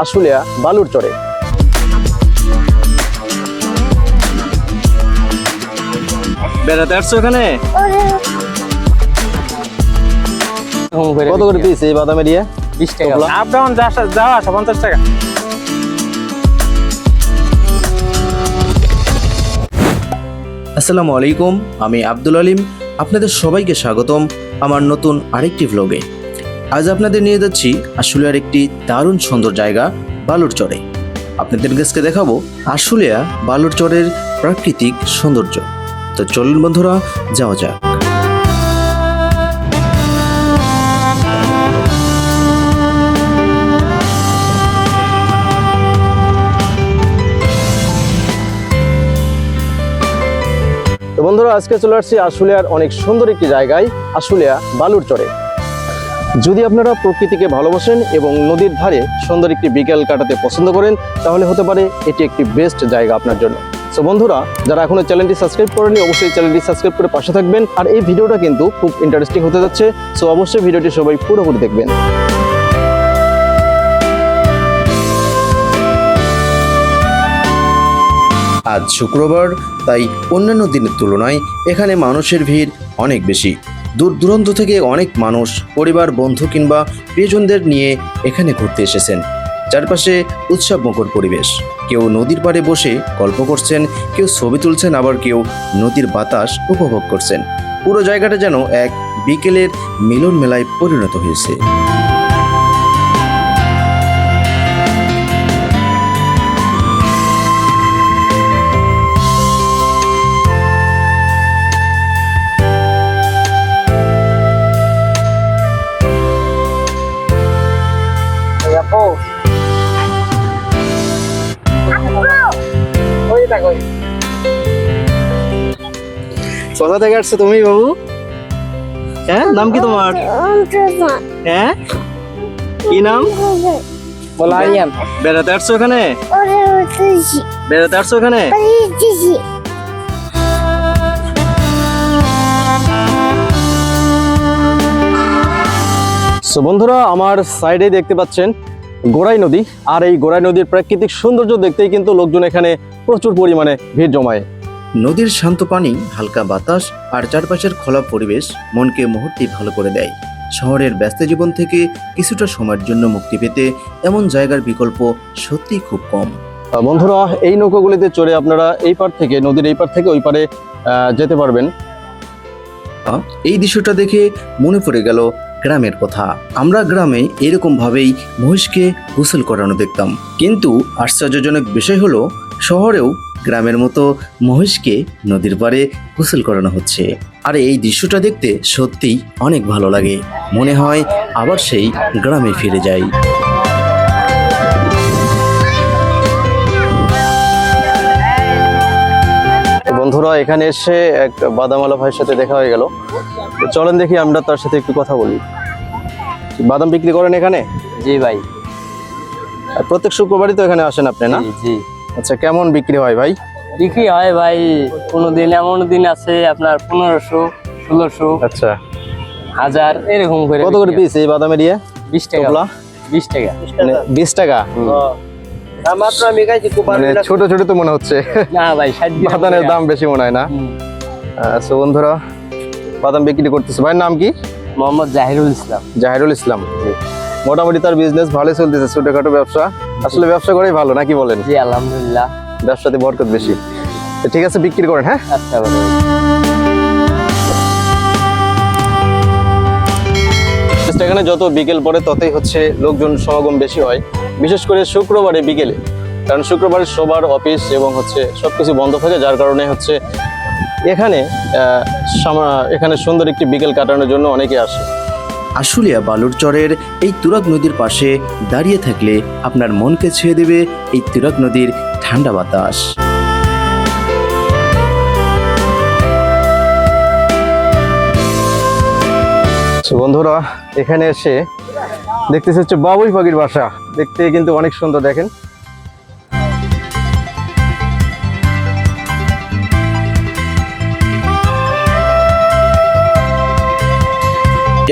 আশুলিয়া বালুর চরে। বেড়াতে আসছো এখানে? কত করে পিস এই বাদামের ইয়ে? 20 টাকা। আপ ডাউন যাওয়া 50 টাকা। আসসালামু আলাইকুম, আমি আব্দুল আলিম। আপনাদের সবাইকে স্বাগতম আমার নতুন আরেকটি ভ্লগে। আজ আপনাদের নিয়ে যাচ্ছি আশুলিয়ার একটি দারুণ সুন্দর জায়গা বালুর চরে। আপনাদের কাছে দেখাবো আশুলিয়া বালুর চরের প্রাকৃতিক সৌন্দর্য। তো চলুন বন্ধুরা, যাওয়া যাক। তো বন্ধুরা, আজকে চলে আসছি আশুলিয়ার অনেক সুন্দর একটি জায়গায়, আশুলিয়া বালুর চরে। যদি আপনারা প্রকৃতিকে ভালোবাসেন এবং নদীর ধারে সুন্দর একটি বিকেল কাটাতে পছন্দ করেন, তাহলে হতে পারে এটি একটি বেস্ট জায়গা আপনার জন্য। সো বন্ধুরা, যারা এখনো চ্যানেলটি সাবস্ক্রাইব করেনি, অবশ্যই চ্যানেলটি সাবস্ক্রাইব করে পাশে থাকবেন। আর এই ভিডিওটা কিন্তু খুব ইন্টারেস্টিং হতে যাচ্ছে, সো অবশ্যই ভিডিওটি সবাই পুরোপুরি দেখবেন। আজ শুক্রবার, তাই অন্যান্য দিনের তুলনায় এখানে মানুষের ভিড় অনেক বেশি। দূর দূরান্ত থেকে অনেক মানুষ পরিবার, বন্ধু কিংবা প্রিয়জনদের নিয়ে এখানে ঘুরতে এসেছেন। চারপাশে উৎসবমুখর পরিবেশ। কেউ নদীর পাড়ে বসে গল্প করছেন, কেউ ছবি তুলছেন, আবার কেউ নদীর বাতাস উপভোগ করছেন। পুরো জায়গাটা যেন এক বিকেলের মিলন মেলায় পরিণত হয়েছে। কোথা থেকে আসছো তুমি বাবু? হ্যাঁ, নাম কি তোমার? হ্যাঁ, কি নাম? বলো আরিয়ান। বেড়াতে আসছো এখানে? বেড়াতে আসছো এখানে? সো বন্ধুরা, আমার সাইডে দেখতে পাচ্ছেন গোড়াই নদী। আর এই গোড়াই নদীর প্রাকৃতিক সৌন্দর্য দেখতেই কিন্তু লোকজন এখানে প্রচুর পরিমাণে ভিড় জমায়। নদীর শান্ত পানি, হালকা বাতাস আর চারপাশের খোলা পরিবেশ মনকে মুহূর্তেই ভালো করে দেয়। শহরের ব্যস্ত জীবন থেকে কিছুটা সময়ের জন্য মুক্তি পেতে এমন জায়গার বিকল্প সত্যিই খুব কম। বন্ধুরা, এই নৌকাগুলিতে চড়ে আপনারা এই পার থেকে, নদীর এই পার থেকে ওই পারে যেতে পারবেন। এই দৃশ্যটা দেখে মনে পড়ে গেল গ্রামের কথা। আমরা গ্রামে এরকম ভাবেই মহিষকে গোসল করানো দেখতাম, কিন্তু আশ্চর্যজনক বিষয় হলো শহরেও গ্রামের মতো মহিষকে নদীর পাড়ে গোসল করানো হচ্ছে। আর এই দৃশ্যটা দেখতে সত্যিই অনেক ভালো লাগে। মনে হয় আবার সেই গ্রামে ফিরে যাই। বন্ধুরা, এখানে এসে এক বাদামওয়ালা ভাইয়ের সাথে দেখা হয়ে গেল। তো চলেন দেখি, আমরা তার সাথে একটু কথা বলি। বাদাম বিক্রি করেন এখানে? জি ভাই। আর প্রত্যেক শুক্রবারই তো এখানে আসেন আপনি, না? জি। আচ্ছা, কেমন বিক্রি হয় ভাই? বিক্রি হয় ভাই, কোনো দিন এমন দিন আছে আপনার 1500, 1600, আচ্ছা, 1000 এরকম করে। কত করে পিস এই বাদামের ইয়ে? 20 টাকা। টোপলা? 20 টাকা। মানে 20 টাকা? মানে ছোট ছোট তো মনে হচ্ছে। না ভাই, 60 দিন বাদামের দাম বেশি মনে হয় না? আচ্ছা বন্ধুরা, বাদাম বিক্রি করতেছে। ভাইয়ের নাম কি? মোহাম্মদ জাহিরুল ইসলাম। জাহিরুল ইসলাম। মোটামুটি তার বিজনেস ভালোই চলতেছে, ছোটখাটো ব্যবসা। আসলে ব্যবসা করেই ভালো, নাকি বলেন? জি আলহামদুলিল্লাহ, ব্যবসাতে বরকত বেশি। তো ঠিক আছে, বিক্রি করেন। হ্যাঁ, আচ্ছা ভাই। এখানে যত বিকেল পরে ততই হচ্ছে লোকজন সমাগম বেশি হয়, বিশেষ করে শুক্রবারে বিকেলে। কারণ শুক্রবারে সবার অফিস এবং হচ্ছে সবকিছু বন্ধ থাকে, যার কারণে হচ্ছে এখানে এখানে সুন্দর একটি বিকেল কাটানোর জন্য অনেকে আসে। আশুলিয়া বালুর চরের এই তুরাগ নদীর পাশে দাঁড়িয়ে থাকলে আপনার মনকে ছুঁয়ে দেবে এই তুরাগ নদীর ঠান্ডা বাতাস। বন্ধুরা, এখানে এসে দেখতেছে হচ্ছে বাবুই পাখির বাসা। দেখতে কিন্তু অনেক সুন্দর, দেখেন।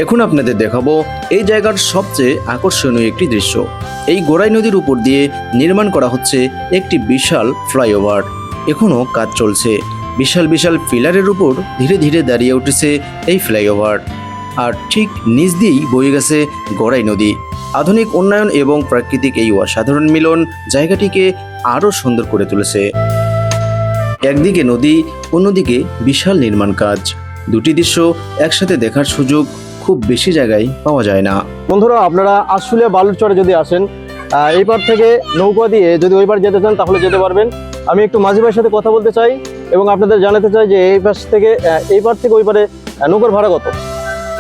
এখন আপনাদের দেখাবো এই জায়গার সবচেয়ে আকর্ষণীয় একটি দৃশ্য। এই গোড়াই নদীর উপর দিয়ে নির্মাণ করা হচ্ছে একটি বিশাল ফ্লাইওভার। এখনো কাজ চলছে। বিশাল বিশাল পিলারের উপর ধীরে ধীরে দাঁড়িয়ে উঠেছে এই ফ্লাইওভার। আর ঠিক নিচ দিয়েই বয়ে গেছে গোড়াই নদী। আধুনিক উন্নয়ন এবং প্রাকৃতিক এই অসাধারণ মিলন জায়গাটিকে আরও সুন্দর করে তুলেছে। একদিকে নদী, অন্যদিকে বিশাল নির্মাণ কাজ। দুটি দৃশ্য একসাথে দেখার সুযোগ খুব বেশি জায়গায় পাওয়া যায় না। বন্ধুরা, আপনারা আশুলিয়া বালুরচরে যদি আসেন, এই পার থেকে নৌকা দিয়ে যদি ওই পার যেতে চান তাহলে যেতে পারবেন। আমি একটু মাঝি ভাইয়ের সাথে কথা বলতে চাই এবং আপনাদের জানাতে চাই যে এই পার থেকে ওই পারে নৌকার ভাড়া কত।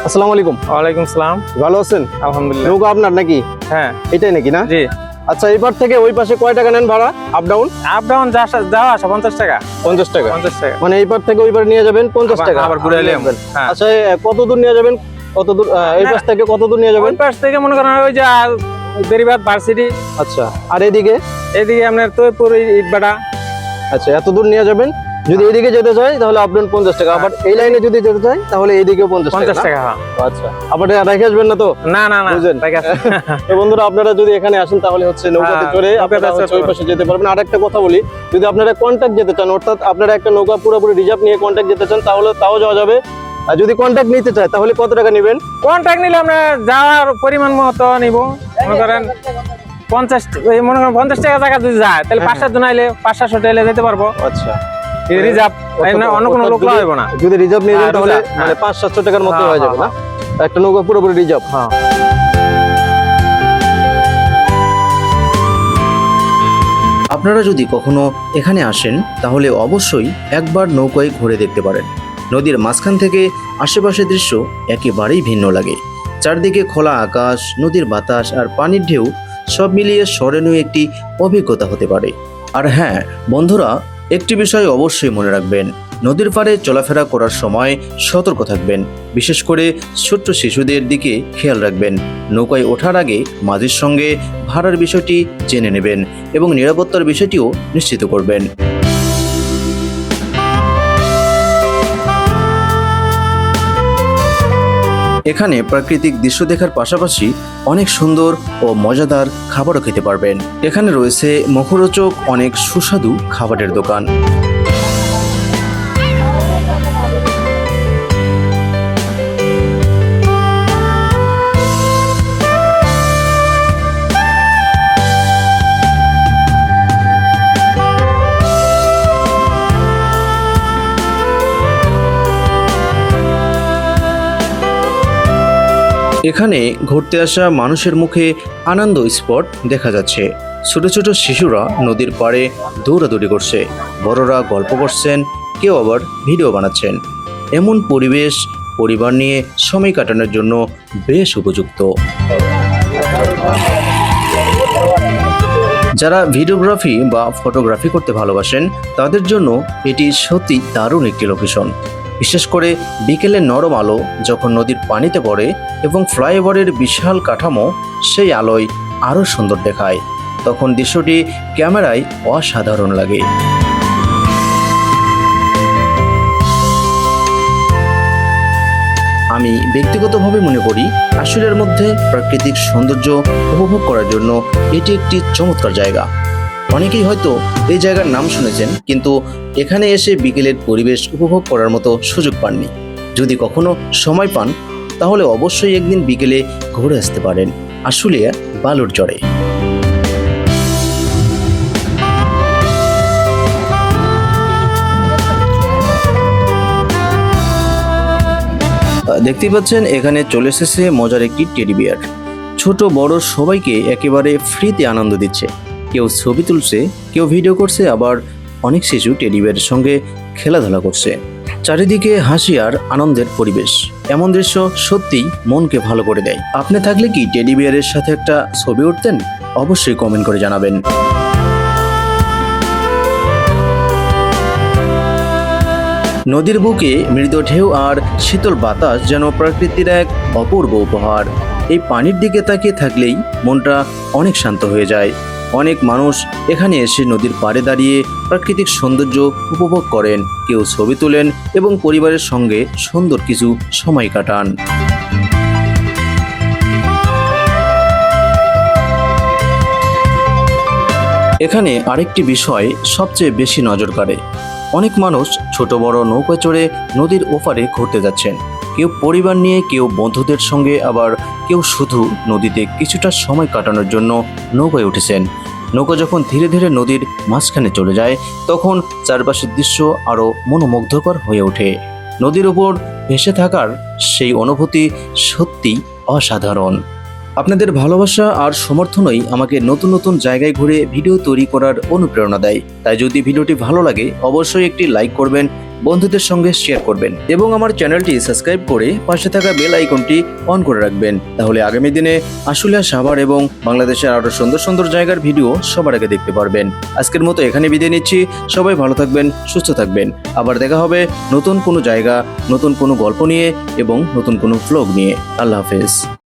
আসসালামু আলাইকুম। ওয়ালাইকুম সালাম। ভালো আছেন? আলহামদুলিল্লাহ। নৌকা আপনার নাকি? হ্যাঁ, এটাই নাকি না? জি। আচ্ছা, এই পার থেকে ওই পাশে কয় টাকা নেন ভাড়া? Up down? আপ ডাউন যাওয়া আসা 50 টাকা। 50 টাকা। 50 টাকা। মানে এই পার থেকে ওই পারে নিয়ে যাবেন 50 টাকা। আবার ঘুরে এলে হ্যাঁ। আচ্ছা, কত দূর নিয়ে যাবেন? কত দূর এই পাশ থেকে কত দূর নিয়ে যাবেন? ওই পাশ থেকে মনে করেন ওই যে বেরিবাদ ভার্সিটি। আচ্ছা, আর এদিকে আপনার তৈপুর ইটবাড়া। আচ্ছা, এত দূর নিয়ে যাবেন। যদি এইদিকে যেতে চাই তাহলে আপ ডাউন 50 টাকা। আবার এই লাইনে যদি যেতে চাই তাহলে এইদিকেও 50 টাকা। হ্যাঁ। আচ্ছা, আবার রেখে আসবেন না তো? না না না, বুঝলেন? ঠিক আছে। তো বন্ধুরা, আপনারা যদি এখানে আসেন তাহলে হচ্ছে নৌকাতে চড়ে আপনারা হচ্ছে ওই পাশে যেতে পারবেন। আর একটা কথা বলি, যদি আপনারা কন্ট্যাক্ট যেতে চান, অর্থাৎ আপনারা একটা নৌকা পুরোপুরি রিজার্ভ নিয়ে কন্ট্যাক্ট যেতে চান তাহলে তাও যাওয়া যাবে। আর যদি কন্ট্যাক্ট নিতে চায় তাহলে কত টাকা নেবেন? কন্ট্যাক্ট নিলে আমরা যাওয়ার পরিমাণ মতো নিব। মনে করেন 50 টাকা জায়গা যদি যায় তাহলে 5-7 জন আইলে 500-600 টাকা যেতে পারবো। আচ্ছা, রিজার্ভ অন্য কোনো লোক লাগবে না। যদি রিজার্ভ নিয়ে যান হ্যাঁ, তাহলে রিজার্ভ, মানে 500-700 টাকার মতো হ্যাঁ, হয়ে যাবে না? হ্যাঁ। একটা নৌকা পুরোপুরি রিজার্ভ। হ্যাঁ। আপনারা যদি কখনো এখানে আসেন তাহলে অবশ্যই একবার নৌকায় ঘুরে দেখতে পারেন। নদীর মাঝখান থেকে আশেপাশের দৃশ্য একেবারেই ভিন্ন লাগে। চারদিকে খোলা আকাশ, নদীর বাতাস আর পানির ঢেউ সব মিলিয়ে স্মরণীয় একটি অভিজ্ঞতা হতে পারে। আর হ্যাঁ বন্ধুরা, একটি বিষয় অবশ্যই মনে রাখবেন, নদীর পাড়ে চলাফেরা করার সময় সতর্ক থাকবেন। বিশেষ করে ছোট্ট শিশুদের দিকে খেয়াল রাখবেন। নৌকায় ওঠার আগে মাঝির সঙ্গে ভাড়ার বিষয়টি জেনে নেবেন এবং নিরাপত্তার বিষয়টিও নিশ্চিত করবেন। এখানে প্রাকৃতিক দৃশ্য দেখার পাশাপাশি অনেক সুন্দর ও মজাদার খাবারও খেতে পারবেন। এখানে রয়েছে মুখরোচক অনেক সুস্বাদু খাবারের দোকান। এখানে ঘুরতে আসা মানুষের মুখে আনন্দ স্পট দেখা যাচ্ছে। ছোট ছোট শিশুরা নদীর পাড়ে দৌড়াদৌড়ি করছে, বড়রা গল্প করছেন, কেউ আবার ভিডিও বানাচ্ছেন। এমন পরিবেশ পরিবার নিয়ে সময় কাটানোর জন্য বেশ উপযুক্ত। যারা ভিডিওগ্রাফি বা ফটোগ্রাফি করতে ভালোবাসেন তাদের জন্য এটি সত্যি দারুণ একটি লোকেশন। বিশেষ করে বিকেলের নরম আলো যখন নদীর পানিতে পড়ে এবং ফ্লাইওভারের বিশাল কাঠামো সেই আলোয় আরও সুন্দর দেখায়, তখন দৃশ্যটি ক্যামেরায় অসাধারণ লাগে। আমি ব্যক্তিগতভাবে মনে করি আশুলিয়ার মধ্যে প্রাকৃতিক সৌন্দর্য উপভোগ করার জন্য এটি একটি চমৎকার জায়গা। অনেকেই হয়তো এই জায়গার নাম শুনেছেন, কিন্তু এখানে এসে বিকেলের পরিবেশ উপভোগ করার মতো সুযোগ পাননি। যদি কখনো সময় পান তাহলে অবশ্যই একদিন বিকেলে ঘুরে আসতে পারেন আশুলিয়া বালুরচরে। দেখতেই পাচ্ছেন এখানে চলে এসেছে মজার একটি টেডি বিয়ার। ছোট বড় সবাইকে একেবারে ফ্রিতে আনন্দ দিচ্ছে। কেউ ছবি তুলছে, কেউ ভিডিও করছে, আবার অনেক শিশু টেডি বিয়ারের সঙ্গে খেলাধুলা করছে। চারিদিকে হাসি আর আনন্দের পরিবেশ। এমন দৃশ্য সত্যিই মনকে ভালো করে দেয়। আপনি থাকলে কি টেডি বিয়ারের সাথে একটা ছবি উঠতেন? অবশ্যই কমেন্ট করে জানাবেন। নদীর বুকে মৃদু ঢেউ আর শীতল বাতাস যেন প্রকৃতির এক অপূর্ব উপহার। এই পানির দিকে তাকিয়ে থাকলেই মনটা অনেক শান্ত হয়ে যায়। অনেক মানুষ এখানে এসে নদীর পাড়ে দাঁড়িয়ে প্রাকৃতিক সৌন্দর্য উপভোগ করেন, কেউ ছবি তোলেন এবং পরিবারের সঙ্গে সুন্দর কিছু সময় কাটান। এখানে আরেকটি বিষয় সবচেয়ে বেশি নজর কাড়ে। অনেক মানুষ ছোট বড় নৌকা চড়ে নদীর ওপারে ঘুরতে যাচ্ছেন। কেউ পরিবার নিয়ে, কেউ বন্ধুদের সঙ্গে, আবার কেউ শুধু নদীতে কিছুটা সময় কাটানোর জন্য নৌকায় উঠেছেন। নৌকা যখন ধীরে ধীরে নদীর মাঝখানে চলে যায়, তখন চারপাশের দৃশ্য আরও মনোমুগ্ধকর হয়ে ওঠে। নদীর ওপর ভেসে থাকার সেই অনুভূতি সত্যি অসাধারণ। আপনাদের ভালোবাসা আর সমর্থনই আমাকে নতুন নতুন জায়গায় ঘুরে ভিডিও তৈরি করার অনুপ্রেরণা দেয়। তাই যদি ভিডিওটি ভালো লাগে অবশ্যই একটি লাইক করবেন, বন্ধুদের সঙ্গে শেয়ার করবেন এবং আমার চ্যানেলটি সাবস্ক্রাইব করে পাশে থাকা বেল আইকনটি অন করে রাখবেন। তাহলে আগামী দিনে আশুলিয়া, সাভার এবং বাংলাদেশের আরও সুন্দর সুন্দর জায়গার ভিডিও সবার আগে দেখতে পারবেন। আজকের মতো এখানে বিদায় নিচ্ছি। সবাই ভালো থাকবেন, সুস্থ থাকবেন। আবার দেখা হবে নতুন কোনো জায়গা, নতুন কোনো গল্প নিয়ে এবং নতুন কোনো ভ্লগ নিয়ে। আল্লাহ হাফেজ।